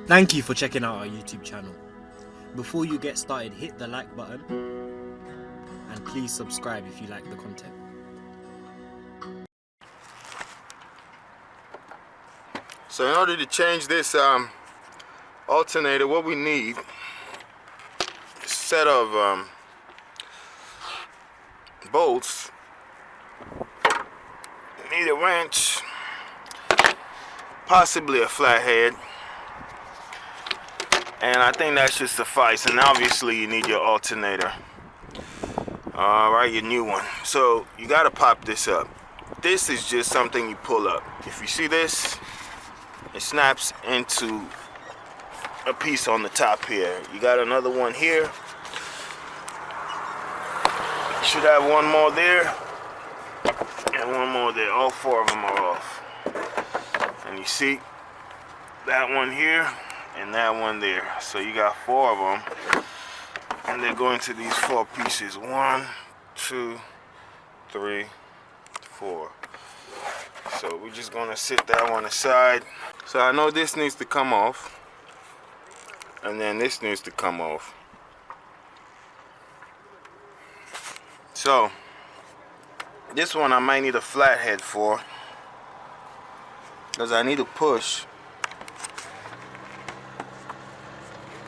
Thank you for checking out our YouTube channel. Before you get started, hit the like button and please subscribe if you like the content. So in order to change this alternator, what we need is a set of bolts. You need a wrench, possibly a flathead, and I think that should suffice. And obviously you need your alternator, alright, your new one. So you got to pop this up. This is just something you pull up. If you see this, it snaps into a piece on the top here. You got another one here. You should have one more there and one more there. All four of them are off. And you see that one here and that one there. So you got four of them, and they're going to these four pieces. 1, 2, 3, 4. So we're just gonna sit that one aside. So I know this needs to come off, and then this needs to come off. So this one I might need a flathead for, because I need to push.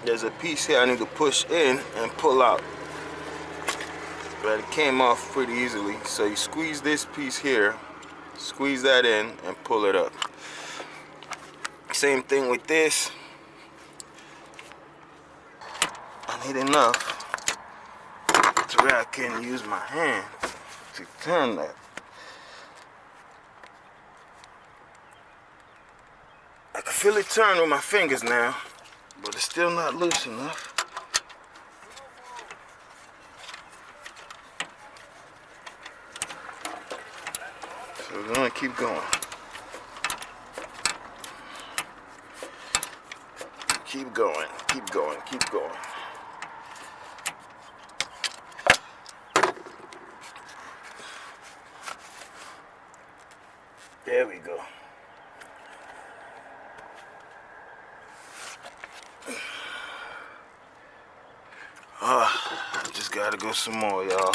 There's a piece here I need to push in and pull out, but it came off pretty easily. So you squeeze this piece here, squeeze that in and pull it up. Same thing with this. I need enough to where I can use my hand to turn that. I can feel it turn with my fingers now, but it's still not loose enough. So we're gonna keep going. Keep going, keep going, keep going. There we go. Just gotta go some more, y'all.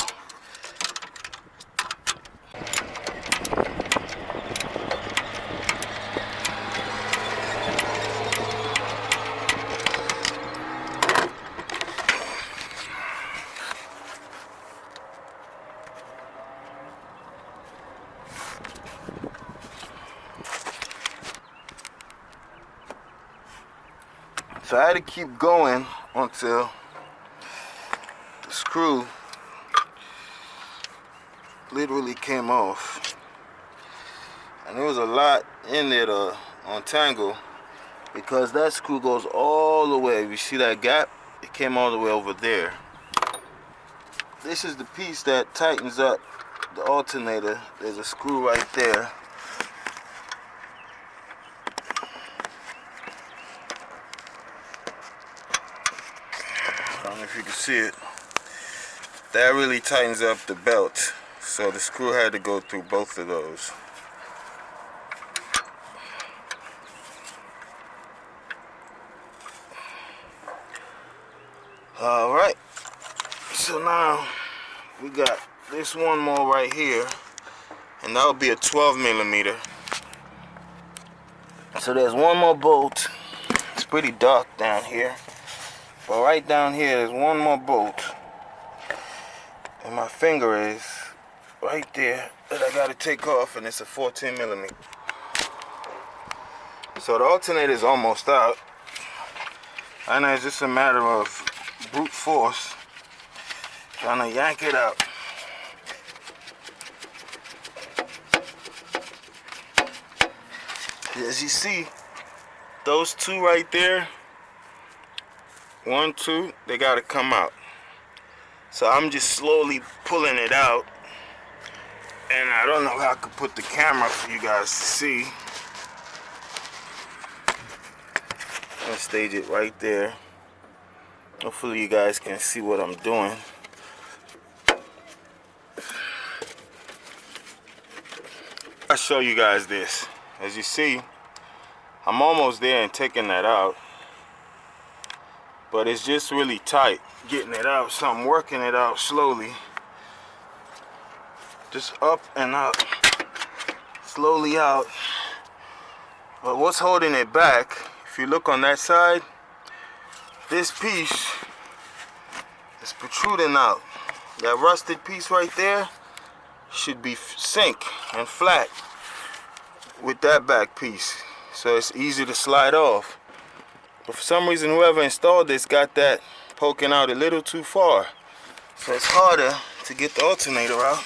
So I had to keep going until the screw literally came off. And there was a lot in there to untangle, because that screw goes all the way. You see that gap? It came all the way over there. This is the piece that tightens up the alternator. There's a screw right there. I don't know if you can see it. That really tightens up the belt. So the screw had to go through both of those. Alright. So now we got this one more right here, and that'll be a 12mm. So there's one more bolt. It's pretty dark down here, but right down here there's one more bolt, and my finger is right there that I gotta take off, and it's a 14mm. So the alternator is almost out, and it's just a matter of brute force trying to yank it out. As you see, those two right there, 1, 2, they gotta come out. So I'm just slowly pulling it out, and I don't know how I could put the camera for you guys to see. I'll stage it right there. Hopefully you guys can see what I'm doing. I'll show you guys this. As you see, I'm almost there and taking that out. but it's just really tight getting it out, so I'm working it out slowly, just up and up, slowly out. But what's holding it back, if you look on that side, this piece is protruding out. That rusted piece right there should be sync and flat with that back piece, so it's easy to slide off. But for some reason, whoever installed this got that poking out a little too far, so it's harder to get the alternator out.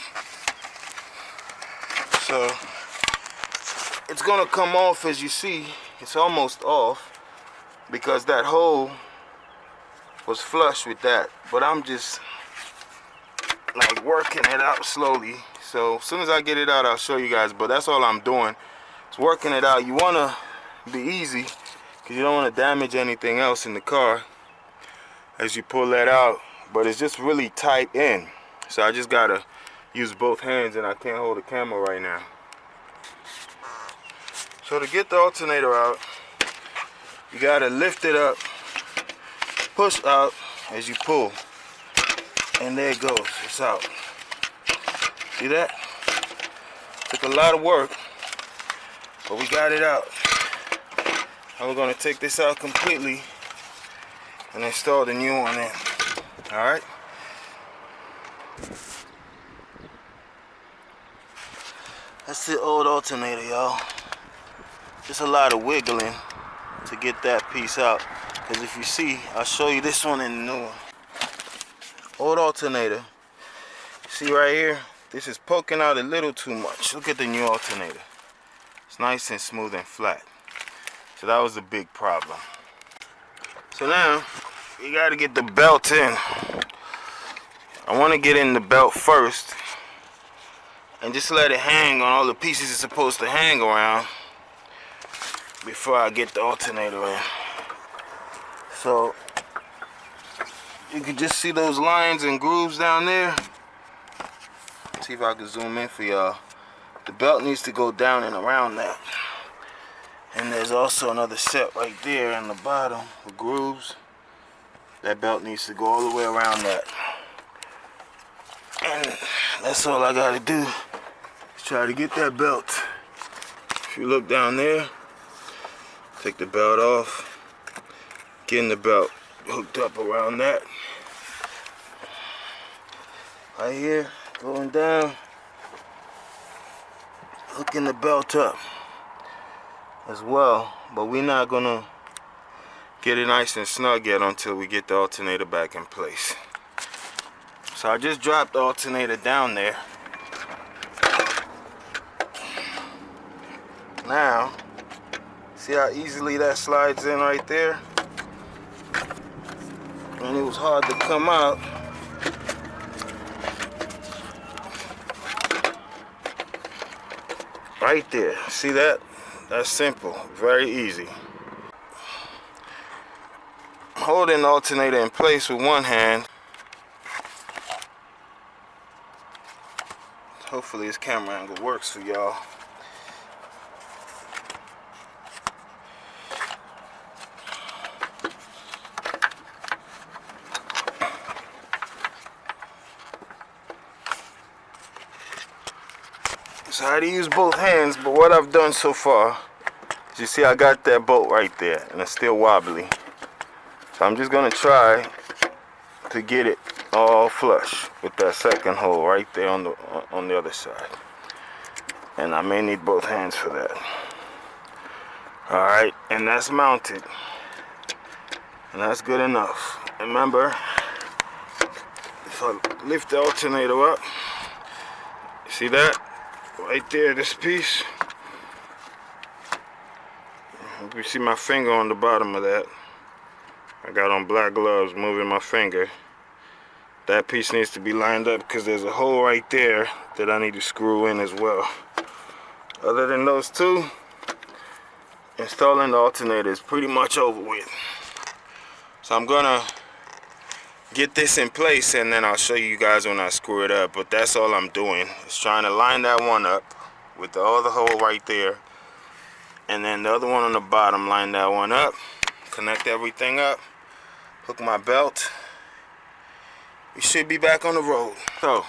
So it's gonna come off. As you see, it's almost off because that hole was flush with that, but I'm just like working it out slowly. So as soon as I get it out, I'll show you guys, but that's all I'm doing. It's working it out. You want to be easy because you don't want to damage anything else in the car as you pull that out, but it's just really tight in, so I just gotta use both hands, and I can't hold the camera right now. So to get the alternator out, you gotta lift it up, push out as you pull, and there it goes, it's out. See that? Took a lot of work, but we got it out. Now we're gonna take this out completely and install the new one in. Alright? That's the old alternator, y'all. Just a lot of wiggling to get that piece out. Because if you see, I'll show you this one and the new one. Old alternator. See right here? This is poking out a little too much. Look at the new alternator. It's nice and smooth and flat. So that was a big problem. So now, you gotta get the belt in. I wanna get in the belt first and just let it hang on all the pieces it's supposed to hang around before I get the alternator in. So you can just see those lines and grooves down there. See if I can zoom in for y'all. The belt needs to go down and around that. And there's also another set right there in the bottom with grooves. That belt needs to go all the way around that. And that's all I gotta do is try to get that belt. If you look down there, take the belt off, getting the belt hooked up around that. Right here, going down, hooking the belt up as well. But we're not gonna get it nice and snug yet until we get the alternator back in place. So I just dropped the alternator down there. Now, see how easily that slides in right there? And it was hard to come out. Right there, see that? That's simple, very easy. Holding the alternator in place with one hand. Hopefully this camera angle works for y'all. So I had to use both hands, but what I've done so far is, you see I got that bolt right there and it's still wobbly. So I'm just gonna try to get it all flush with that second hole right there on the other side. And I may need both hands for that. Alright, and that's mounted. And that's good enough. Remember, if I lift the alternator up, see that? Right there, this piece. You see my finger on the bottom of that. I got on black gloves moving my finger. That piece needs to be lined up because there's a hole right there that I need to screw in as well. Other than those two, installing the alternator is pretty much over with. So I'm gonna get this in place and then I'll show you guys when I screw it up. But that's all I'm doing, is trying to line that one up with the other hole right there, and then the other one on the bottom, line that one up, connect everything up, hook my belt. We should be back on the road. So,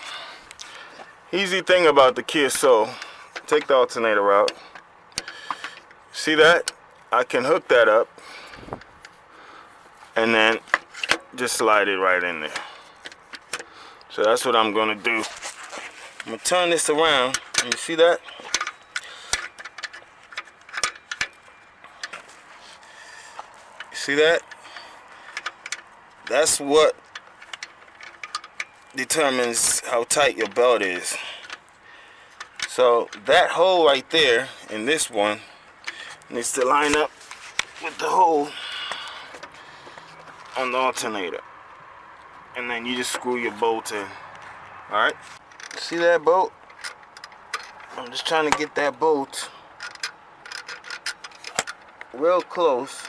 easy thing about the Kia Soul, take the alternator out. See that? I can hook that up and then just slide it right in there. So that's what I'm gonna do. I'm gonna turn this around, and you see that? You see that? That's what determines how tight your belt is. So that hole right there in this one needs to line up with the hole on the alternator, and then you just screw your bolt in. Alright, see that bolt? I'm just trying to get that bolt real close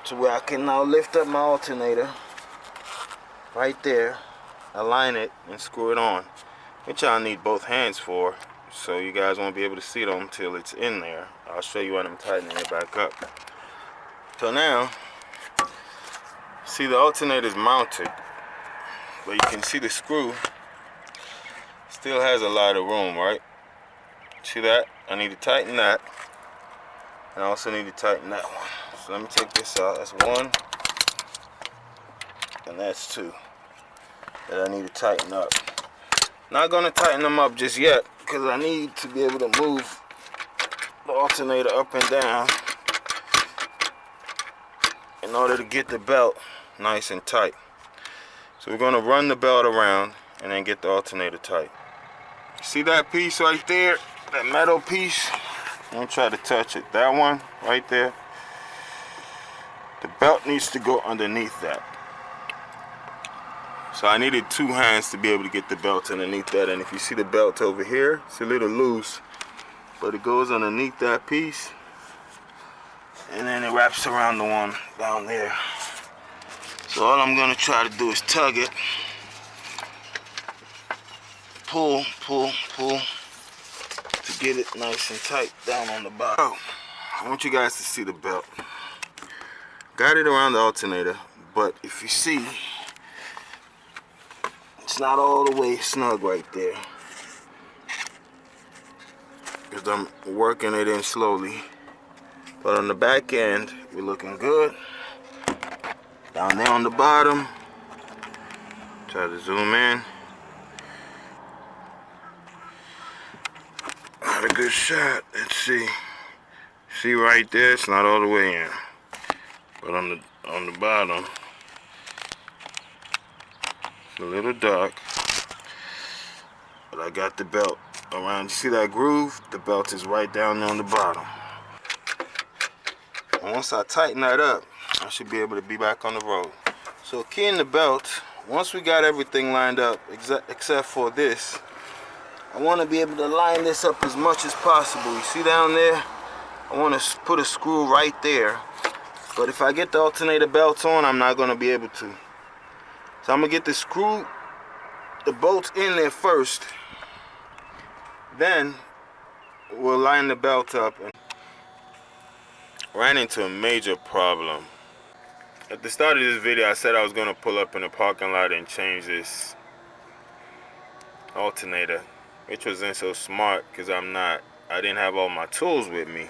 to where I can now lift up my alternator right there, align it, and screw it on, which I'll need both hands for, so you guys won't be able to see them until it's in there. I'll show you when I'm tightening it back up. So now, see the alternator is mounted, but you can see the screw still has a lot of room, right? See that? I need to tighten that, and I also need to tighten that one. So let me take this out. That's one, and that's two that I need to tighten up. Not gonna tighten them up just yet because I need to be able to move the alternator up and down in order to get the belt nice and tight. So we're gonna run the belt around and then get the alternator tight. See that piece right there? That metal piece? I'm gonna try to touch it. That one right there. The belt needs to go underneath that. So I needed two hands to be able to get the belt underneath that. And if you see the belt over here, it's a little loose, but it goes underneath that piece, and then it wraps around the one down there. So all I'm gonna try to do is tug it, pull, pull, pull, to get it nice and tight down on the bottom. I want you guys to see the belt. Got it around the alternator, but if you see, it's not all the way snug right there, because I'm working it in slowly. But on the back end, we're looking good. Down there on the bottom, try to zoom in. Not a good shot. Let's see. See right there, it's not all the way in. But on the bottom, it's a little dark. But I got the belt around. You see that groove? The belt is right down there on the bottom. And once I tighten that up, I should be able to be back on the road. So keying the belt, once we got everything lined up, except for this, I want to be able to line this up as much as possible. You see down there? I want to put a screw right there. But if I get the alternator belt on, I'm not going to be able to. So I'm going to get the bolts in there first. Then we'll line the belt up. Ran into a major problem. At the start of this video, I said I was going to pull up in the parking lot and change this alternator, which wasn't so smart because I didn't have all my tools with me.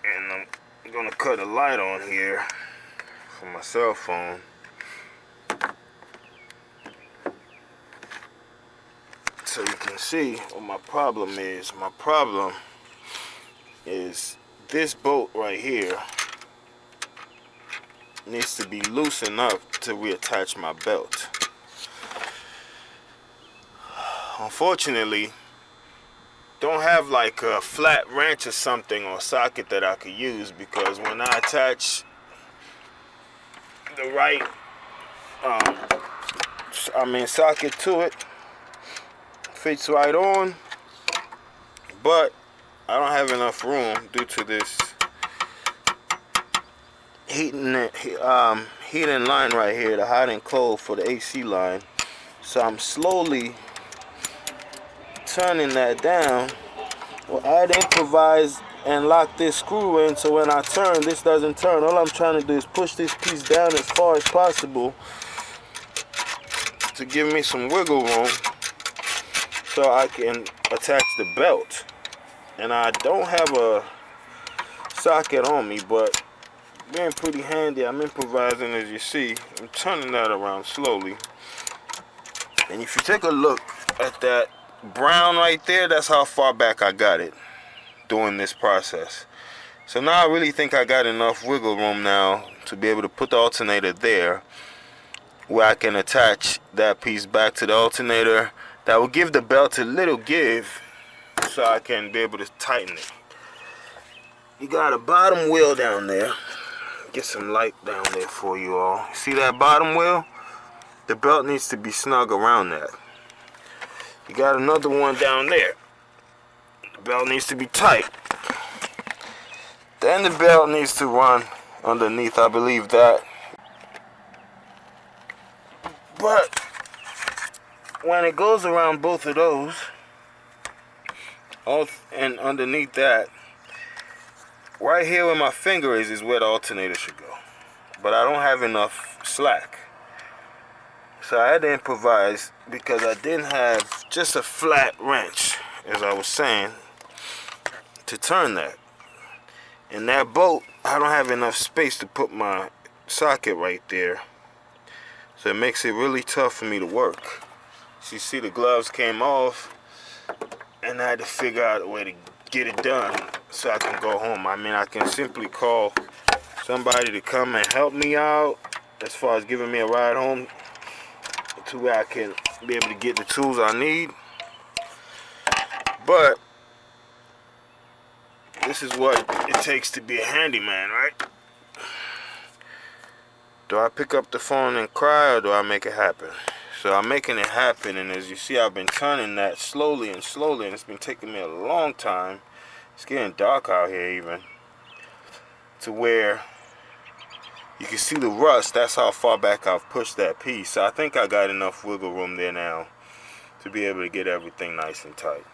And I'm going to cut a light on here from my cell phone. So you can see what my problem is. My problem is this bolt right here needs to be loose enough to reattach my belt. Unfortunately, don't have like a flat wrench or something or socket that I could use, because when I attach the right socket to it, fits right on, but I don't have enough room due to this heating line right here, the hot and cold for the AC line. So I'm slowly turning that down Well, I'd improvise and lock this screw in so when I turn, this doesn't turn. All I'm trying to do is push this piece down as far as possible to give me some wiggle room so I can attach the belt. And I don't have a socket on me, but being pretty handy, I'm improvising. As you see, I'm turning that around slowly. And if you take a look at that brown right there, that's how far back I got it doing this process. So now I really think I got enough wiggle room now to be able to put the alternator there, where I can attach that piece back to the alternator. That will give the belt a little give so I can be able to tighten it. You got a bottom wheel down there. Get some light down there for you all. See that bottom wheel? The belt needs to be snug around that. You got another one down there. The belt needs to be tight. Then the belt needs to run underneath, I believe that. But when it goes around both of those, and underneath that, right here where my finger is where the alternator should go. But I don't have enough slack. So I had to improvise because I didn't have just a flat wrench, as I was saying, to turn that. And that bolt, I don't have enough space to put my socket right there. So it makes it really tough for me to work. So you see the gloves came off, and I had to figure out a way to get it done so I can go home. I mean, I can simply call somebody to come and help me out as far as giving me a ride home to where I can be able to get the tools I need. But this is what it takes to be a handyman, right? Do I pick up the phone and cry, or do I make it happen? So I'm making it happen, and as you see, I've been turning that slowly and slowly, and it's been taking me a long time. It's getting dark out here even, to where you can see the rust. That's how far back I've pushed that piece. So I think I got enough wiggle room there now to be able to get everything nice and tight.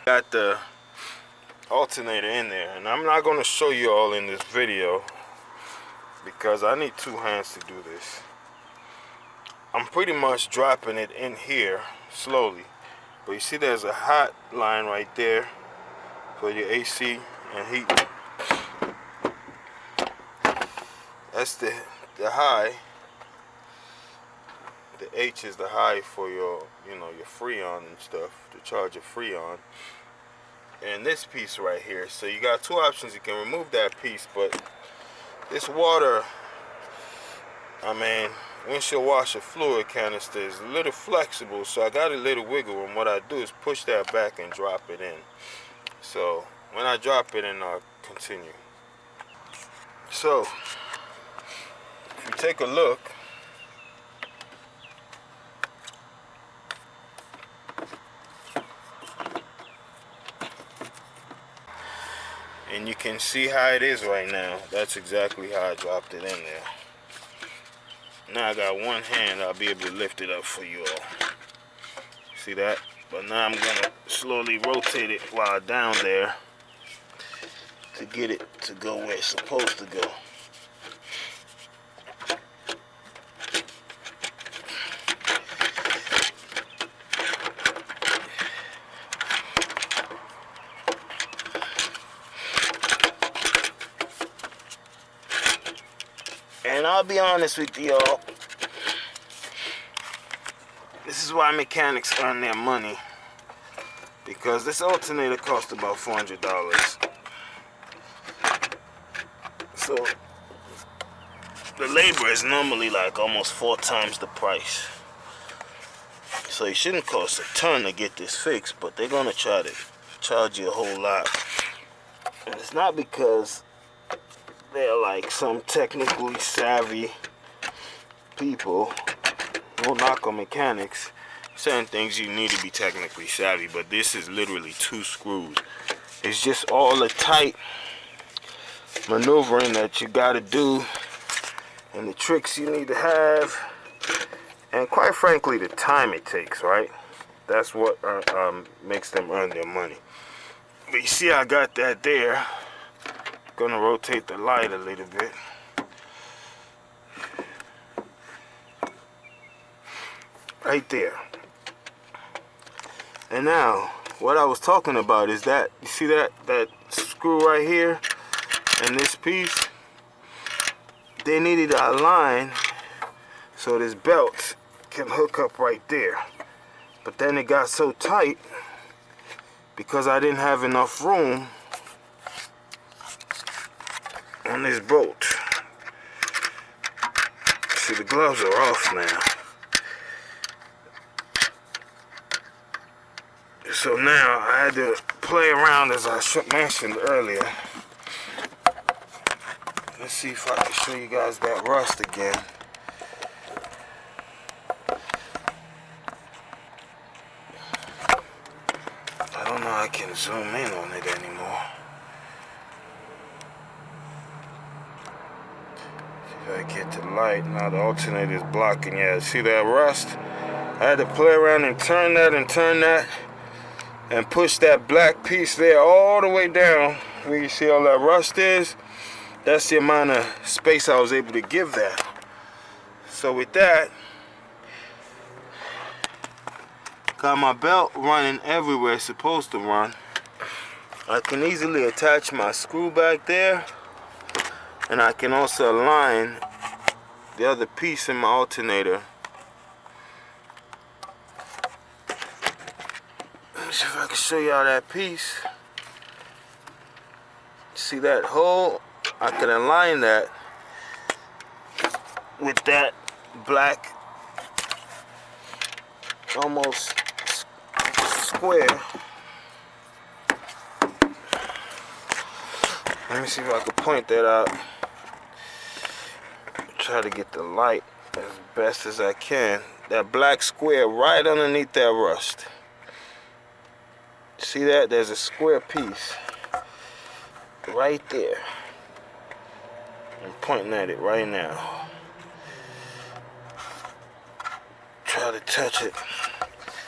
Got the alternator in there, and I'm not going to show you all in this video because I need two hands to do this. I'm pretty much dropping it in here slowly, but you see there's a hot line right there for your AC and heat. That's the high. The H is the high for your, your Freon and stuff, to charge your Freon. And this piece right here, so you got two options. You can remove that piece, but this water, I mean, windshield washer fluid canister is a little flexible, so I got a little wiggle room. What I do is push that back and drop it in. So when I drop it in, I'll continue. So if you take a look, and you can see how it is right now. That's exactly how I dropped it in there. Now I got one hand, I'll be able to lift it up for you all. See that? But now I'm gonna slowly rotate it while down there to get it to go where it's supposed to go. And I'll be honest with y'all, this is why mechanics earn their money, because this alternator cost about $400. So the labor is normally like almost 4 times the price. So it shouldn't cost a ton to get this fixed, but they're gonna try to charge you a whole lot. And it's not because they're like some technically savvy people. No knock on mechanics. Certain things you need to be technically savvy, but this is literally 2 screws. It's just all the tight maneuvering that you got to do, and the tricks you need to have, and quite frankly the time it takes, right? That's what makes them earn their money. But you see I got that there. Gonna rotate the light a little bit. Right there. And now, what I was talking about is that, you see that screw right here and this piece? They needed to align so this belt can hook up right there. But then it got so tight because I didn't have enough room on this bolt. See, the gloves are off now. So now I had to play around, as I mentioned earlier. Let's see if I can show you guys that rust again. I don't know I can zoom in on it anymore. See if I get the light. Now the alternator is blocking. Yeah, see that rust? I had to play around and turn that and push that black piece there all the way down where you see all that rust is. That's the amount of space I was able to give that. So with that, got my belt running everywhere it's supposed to run. I can easily attach my screw back there, and I can also align the other piece in my alternator. Let me see if I can show y'all that piece. See that hole? I can align that with that black, almost square. Let me see if I can point that out. Try to get the light as best as I can. That black square right underneath that rust. See that? There's a square piece right there. I'm pointing at it right now. Try to touch it.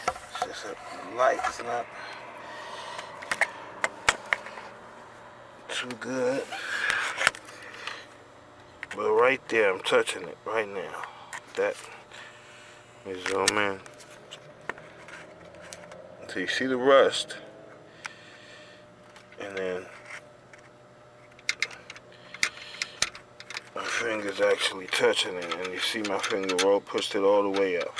It's just the light's not too good. But right there, I'm touching it right now. That, let me zoom in. So you see the rust. And then my finger's actually touching it, and you see my finger roll, pushed it all the way up.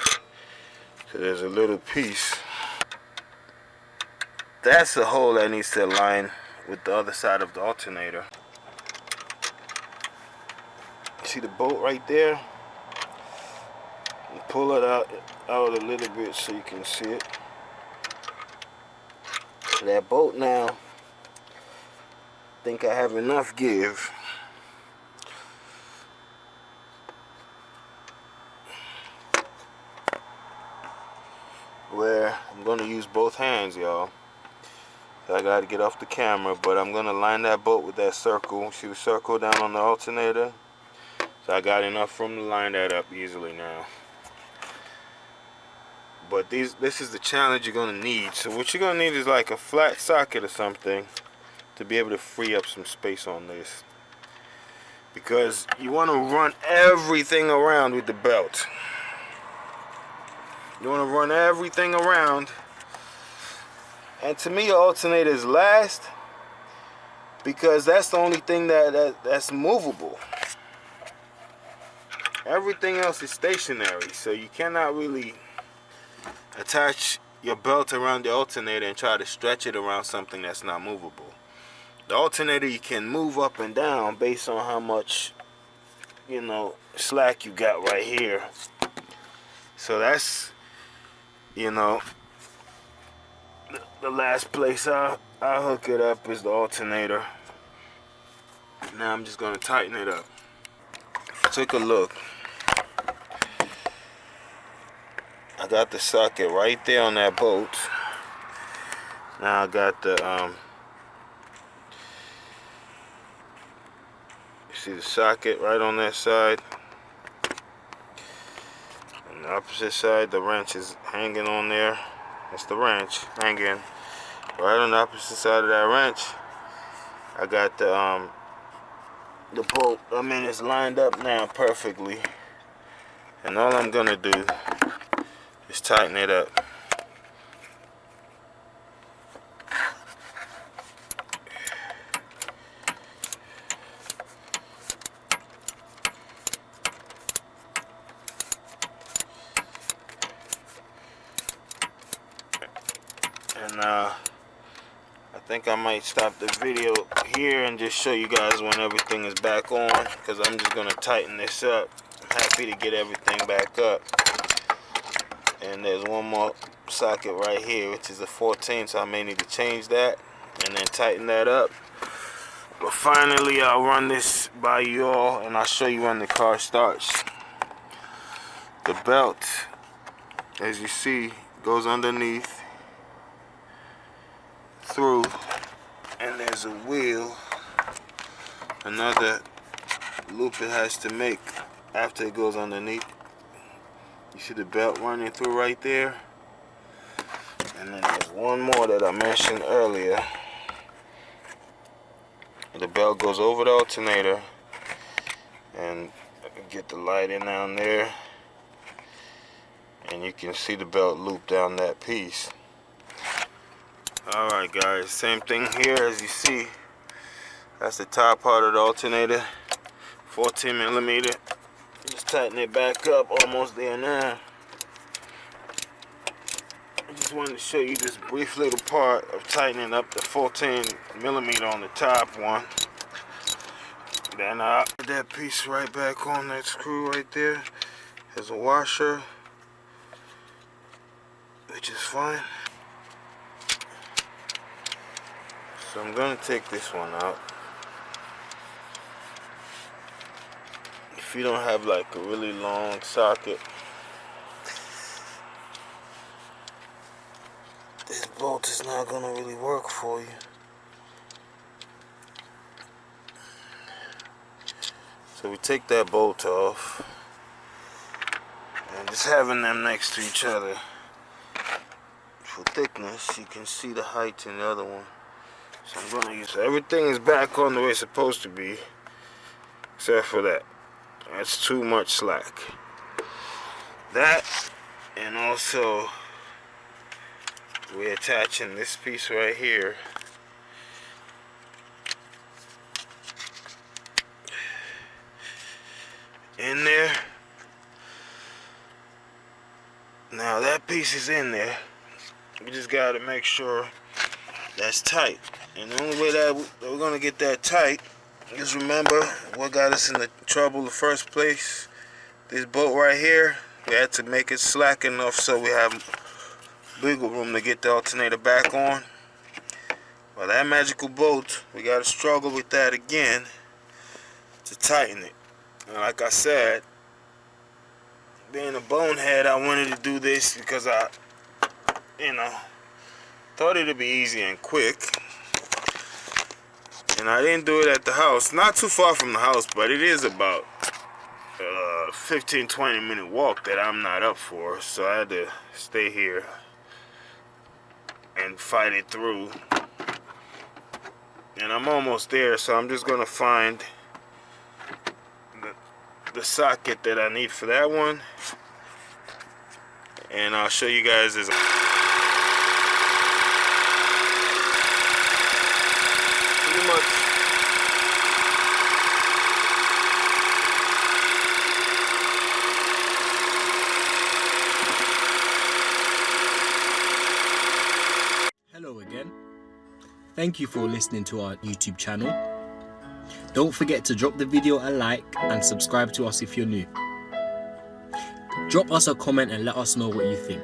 So there's a little piece. That's the hole that needs to align with the other side of the alternator. See the bolt right there? You pull it out a little bit so you can see it. That bolt now, I think I have enough give. Where I'm gonna use both hands, y'all. So I gotta get off the camera, but I'm gonna line that bolt with that circle. See the circle down on the alternator? So I got enough room to line that up easily now. But this is the challenge you're gonna need. So what you're gonna need is like a flat socket or something to be able to free up some space on this. Because you wanna run everything around with the belt. You want to run everything around. And to me, your alternator is last because that's the only thing that's movable. Everything else is stationary, so you cannot really attach your belt around the alternator and try to stretch it around something that's not movable. The alternator you can move up and down based on how much, you know, slack you got right here. So that's, you know, the last place I'll hook it up is the alternator. Now I'm just gonna tighten it up. Take a look. I got the socket right there on that bolt. Now I got the you see the socket right on that side. On the opposite side, the wrench is hanging on there. That's the wrench hanging right on the opposite side of that wrench, I got the bolt. I mean, it's lined up now perfectly. And all I'm gonna do is tighten it up. And I think I might stop the video here and just show you guys when everything is back on, because I'm just gonna tighten this up. I'm happy to get everything back up. And there's one more socket right here, which is a 14, so I may need to change that and then tighten that up. But finally, I'll run this by you all and I'll show you when the car starts. The belt, as you see, goes underneath, through, and there's a wheel, another loop it has to make after it goes underneath. You see the belt running through right there, and then there's one more that I mentioned earlier. The belt goes over the alternator, and I can get the light in down there, and you can see the belt loop down that piece. Alright guys, same thing here. As you see, that's the top part of the alternator, 14 millimeter. Just tighten it back up, almost there now. I just wanted to show you this brief little part of tightening up the 14 millimeter on the top one. Then I put that piece right back on that screw right there. There's a washer, which is fine. So I'm going to take this one out. If you don't have like a really long socket, this bolt is not going to really work for you. So we take that bolt off, and just having them next to each other for thickness, you can see the height in the other one. So I'm going to use, everything is back on the way it's supposed to be, except for that. That's too much slack. That, and also we're attaching this piece right here in there. Now that piece is in there. We just got to make sure that's tight. And the only way that we're going to get that tight is, remember what got us in the trouble in the first place. This bolt right here, we had to make it slack enough so we have wiggle room to get the alternator back on. Well, that magical bolt, we got to struggle with that again to tighten it. And like I said, being a bonehead, I wanted to do this because I, thought it'd be easy and quick. And I didn't do it at the house. Not too far from the house, but it is about 15-20 minute walk that I'm not up for. So I had to stay here and fight it through. And I'm almost there, so I'm just gonna find the socket that I need for that one, and I'll show you guys this. Pretty much. Hello again. Thank you for listening to our YouTube channel. Don't forget to drop the video a like and subscribe to us if you're new. Drop us a comment and let us know what you think.